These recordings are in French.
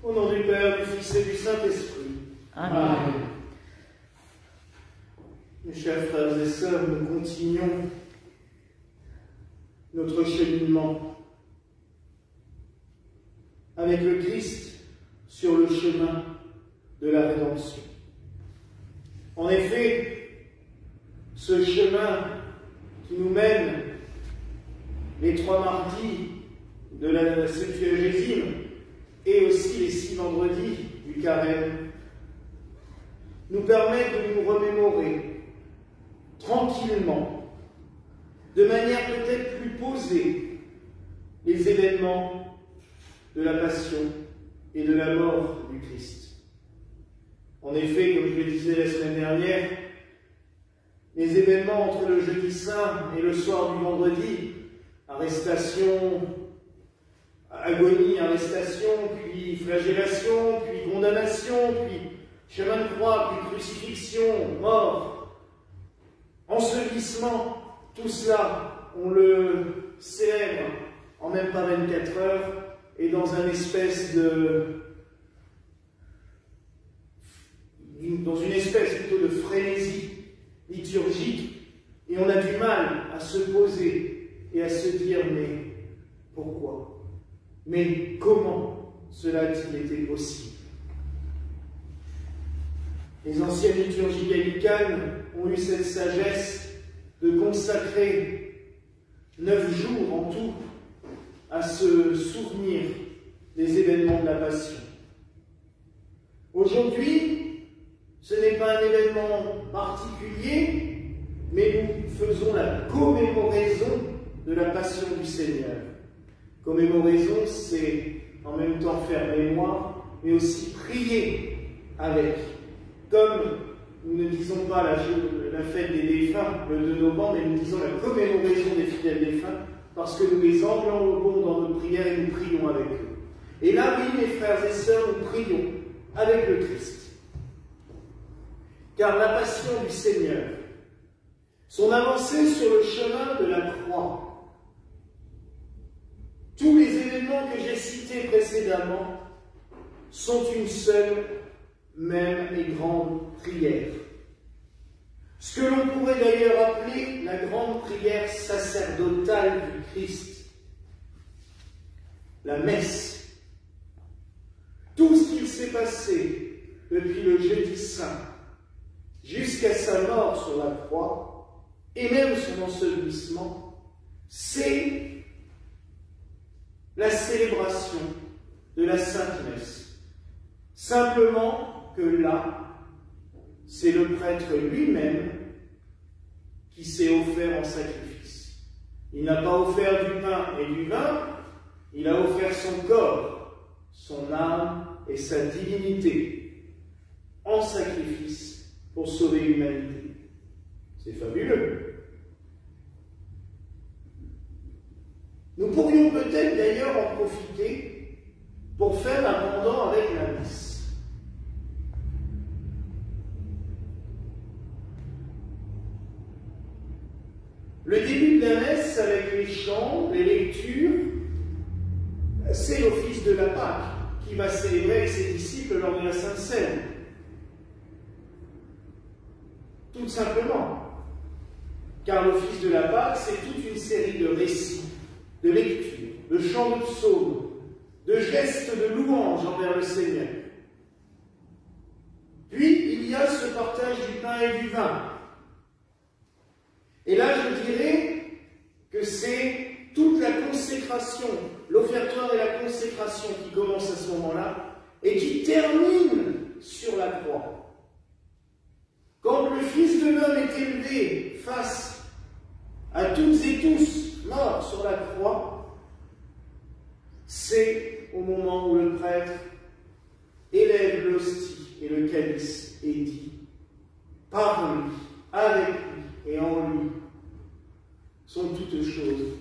Au nom du Père, du Fils et du Saint-Esprit. Amen. Mes chers frères et sœurs, nous continuons notre cheminement avec le Christ sur le chemin de la rédemption. En effet, ce chemin qui nous mène les 3 mardis de la Septuagésime et aussi les 6 vendredis du Carême nous permet de nous remémorer tranquillement, de manière peut-être plus posée, les événements de la passion et de la mort du Christ. En effet, comme je le disais la semaine dernière, les événements entre le jeudi saint et le soir du vendredi, arrestation, agonie, arrestation, puis flagellation, puis condamnation, puis chemin de croix, puis crucifixion, mort, ensevelissement, tout cela, on le célèbre en même pas 24 heures et dans une espèce plutôt de frénésie liturgique, et on a du mal à se poser et à se dire mais pourquoi? Mais comment cela a-t-il été possible? Les anciennes liturgies gallicanes ont eu cette sagesse de consacrer 9 jours en tout à se souvenir des événements de la Passion. Aujourd'hui, ce n'est pas un événement particulier, mais nous faisons la commémoraison de la Passion du Seigneur. Commémoraison, c'est en même temps faire mémoire, mais aussi prier avec. Comme nous ne disons pas la fête des défunts le 2 novembre, mais nous disons la commémoration des fidèles défunts, parce que nous les englobons dans nos prières et nous prions avec eux. Et là, oui, mes frères et sœurs, nous prions avec le Christ. Car la passion du Seigneur, son avancée sur le chemin de la croix, tous les événements que j'ai cités précédemment sont une seule, même et grande prière. Ce que l'on pourrait d'ailleurs appeler la grande prière sacerdotale du Christ. La messe. Tout ce qu'il s'est passé depuis le jeudi saint jusqu'à sa mort sur la croix, et même son ensevelissement, c'est la célébration de la Sainte Messe. Simplement que là, c'est le prêtre lui-même qui s'est offert en sacrifice. Il n'a pas offert du pain et du vin, il a offert son corps, son âme et sa divinité en sacrifice pour sauver l'humanité. C'est fabuleux. Nous pourrions peut-être d'ailleurs en profiter pour faire un pendant avec la messe. Le début de la messe, avec les chants, les lectures, c'est l'office de la Pâque qui va célébrer avec ses disciples lors de la Sainte Seine. Tout simplement. Car l'office de la Pâque, c'est toute une série de récits, de lectures, de chants de psaumes, de gestes de louange envers le Seigneur. Puis, il y a ce partage du pain et du vin. Et là, je dirais que c'est toute la consécration, l'offertoire et la consécration qui commence à ce moment-là et qui termine sur la croix. Quand le Fils de l'homme est élevé face à toutes et tous morts sur la croix, c'est au moment où le prêtre élève l'hostie et le calice et dit « Par lui, avec lui et en lui sont toutes choses.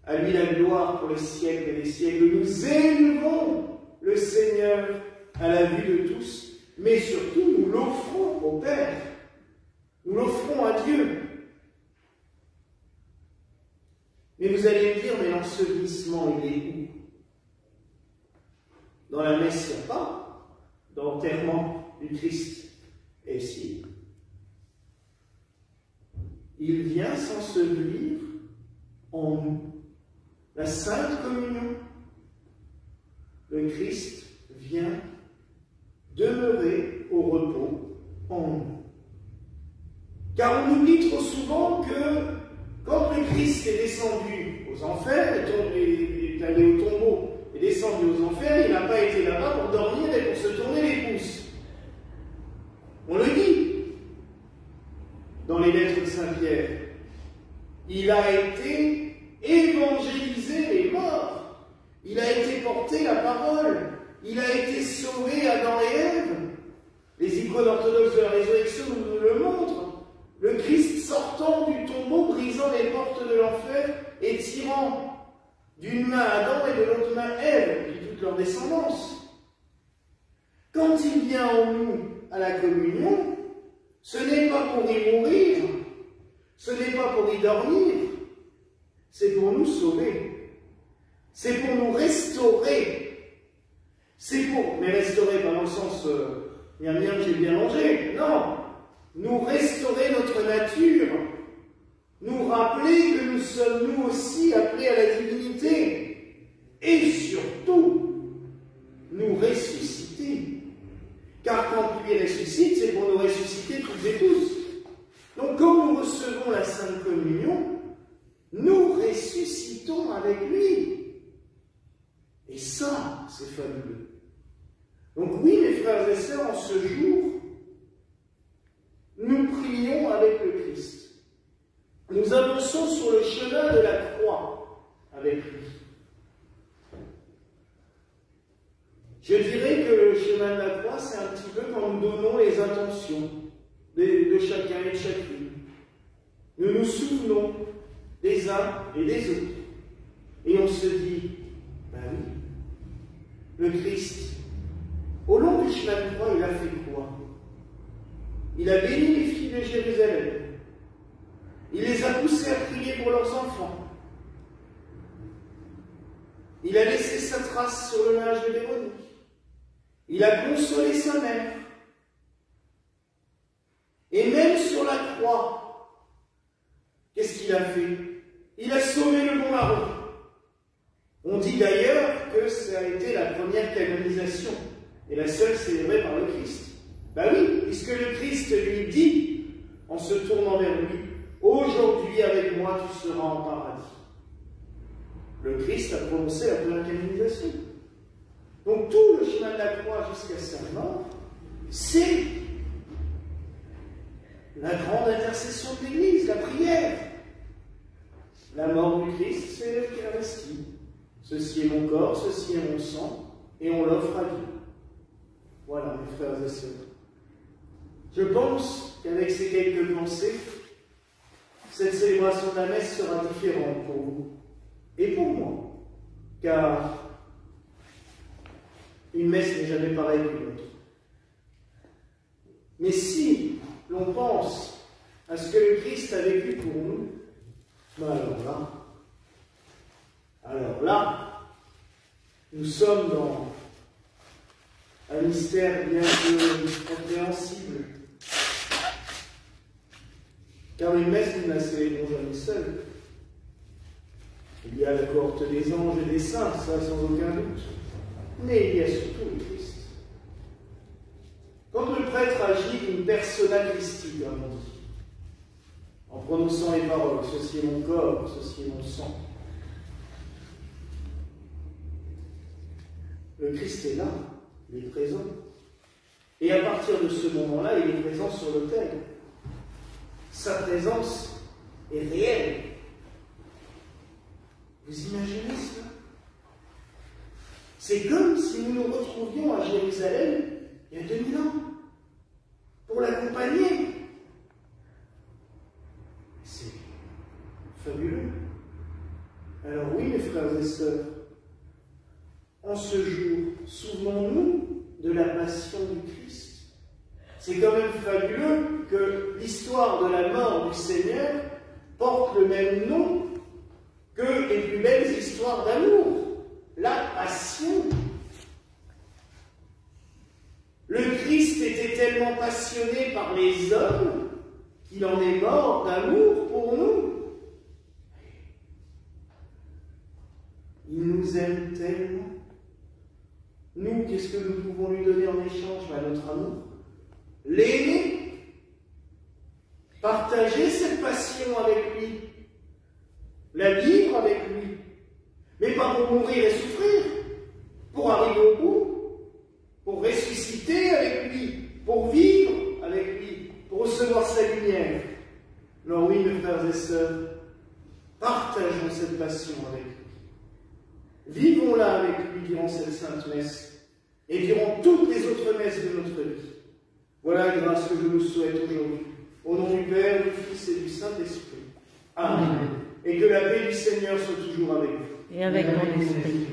À lui la gloire pour les siècles et les siècles. Nous élevons le Seigneur à la vue de tous, mais surtout nous l'offrons au Père. Nous l'offrons à Dieu. Mais vous allez me dire, mais l'ensevelissement, il est où? Dans la messe, il n'y a pas d'enterrement du Christ. Et si, il vient s'ensevelir en nous. La Sainte Communion, le Christ vient demeurer au repos en nous. Car on oublie trop souvent que quand le Christ est descendu aux enfers, est allé au tombeau, est descendu aux enfers, il n'a pas été là-bas pour dormir et pour se tourner les pouces. On le dit dans les lettres de Saint-Pierre. Il a été évangélisé les morts. Il a été porté la parole. Il a été sauvé Adam et Ève. Les icônes orthodoxes de la résurrection nous le montrent. Le Christ sortant du tombeau, brisant les portes de l'enfer et tirant d'une main Adam et de l'autre main Ève, puis toute leur descendance. Quand il vient en nous à la communion, ce n'est pas pour y mourir, ce n'est pas pour y dormir, c'est pour nous sauver. C'est pour nous restaurer. C'est pour, mais restaurer pas dans le sens miam miam j'ai bien mangé, non. Nous restaurer notre nature, nous rappeler que nous sommes nous aussi appelés à la divinité, et surtout, nous ressusciter. Car quand lui ressuscite, c'est pour nous ressusciter toutes et tous. Donc quand nous recevons la Sainte Communion, nous ressuscitons avec lui. Et ça, c'est fabuleux. Donc oui, mes frères et sœurs, en ce jour, nous prions avec le Christ. Nous avançons sur le chemin de la croix avec lui. Je dirais que le chemin de la croix, c'est un petit peu quand nous donnons les intentions de chacun et de chacune. Nous nous souvenons des uns et des autres. Et on se dit, ben oui, le Christ, au long du chemin de croix, il a fait quoi? Il a béni les filles de Jérusalem. Il les a poussées à prier pour leurs enfants. Il a laissé sa trace sur le linge de Véronique. Il a consolé sa mère. Et même sur la croix, qu'est-ce qu'il a fait? Il a sauvé le bon larron. On dit d'ailleurs que ça a été la première canonisation et la seule célébrée par le Christ. Ben oui, puisque le Christ lui dit, en se tournant vers lui, « Aujourd'hui avec moi tu seras en paradis ». Le Christ a prononcé la première canonisation. Donc tout le chemin de la croix jusqu'à sa mort, c'est la grande intercession de l'Église, la prière. La mort du Christ, c'est l'Eucharistie. Ceci est mon corps, ceci est mon sang, et on l'offre à Dieu. Voilà, mes frères et sœurs. Je pense qu'avec ces quelques pensées, cette célébration de la messe sera différente pour vous et pour moi, car une messe n'est jamais pareille qu'une autre. Mais si l'on pense à ce que le Christ a vécu pour nous, ben alors là, nous sommes dans un mystère bien peu compréhensible. Car une messe, nous ne la célébrons jamais seule. Il y a la cohorte des anges et des saints, ça sans aucun doute. Mais il y a surtout le Christ. Quand le prêtre agit une persona Christi, comme on dit, en prononçant les paroles, ceci est mon corps, ceci est mon sang, le Christ est là, il est présent. Et à partir de ce moment-là, il est présent sur l'autel. Sa présence est réelle. Vous imaginez cela? C'est comme si nous nous retrouvions à Jérusalem il y a 2000 ans pour l'accompagner. C'est fabuleux. Alors oui, mes frères et sœurs, en ce jour, souvenons-nous de la passion du Christ. C'est quand même fabuleux que l'histoire de la mort du Seigneur porte le même nom que les plus belles histoires d'amour, la passion. tellement passionné par les hommes qu'il en est mort d'amour pour nous. Il nous aime tellement. Nous, qu'est-ce que nous pouvons lui donner en échange? Notre amour. L'aimer. Partager cette passion avec lui. La vivre avec lui. Mais pas pour mourir et souffrir. Pour arriver au bout. Pour ressusciter avec lui. Pour vivre avec lui. Pour recevoir sa lumière. Alors oui, mes frères et sœurs, partageons cette passion avec lui. Vivons-la avec lui durant cette sainte messe et durant toutes les autres messes de notre vie. Voilà la grâce que je vous souhaite aujourd'hui. Au nom du Père, du Fils et du Saint-Esprit. Amen. Et que la paix du Seigneur soit toujours avec vous. Et avec mon esprit.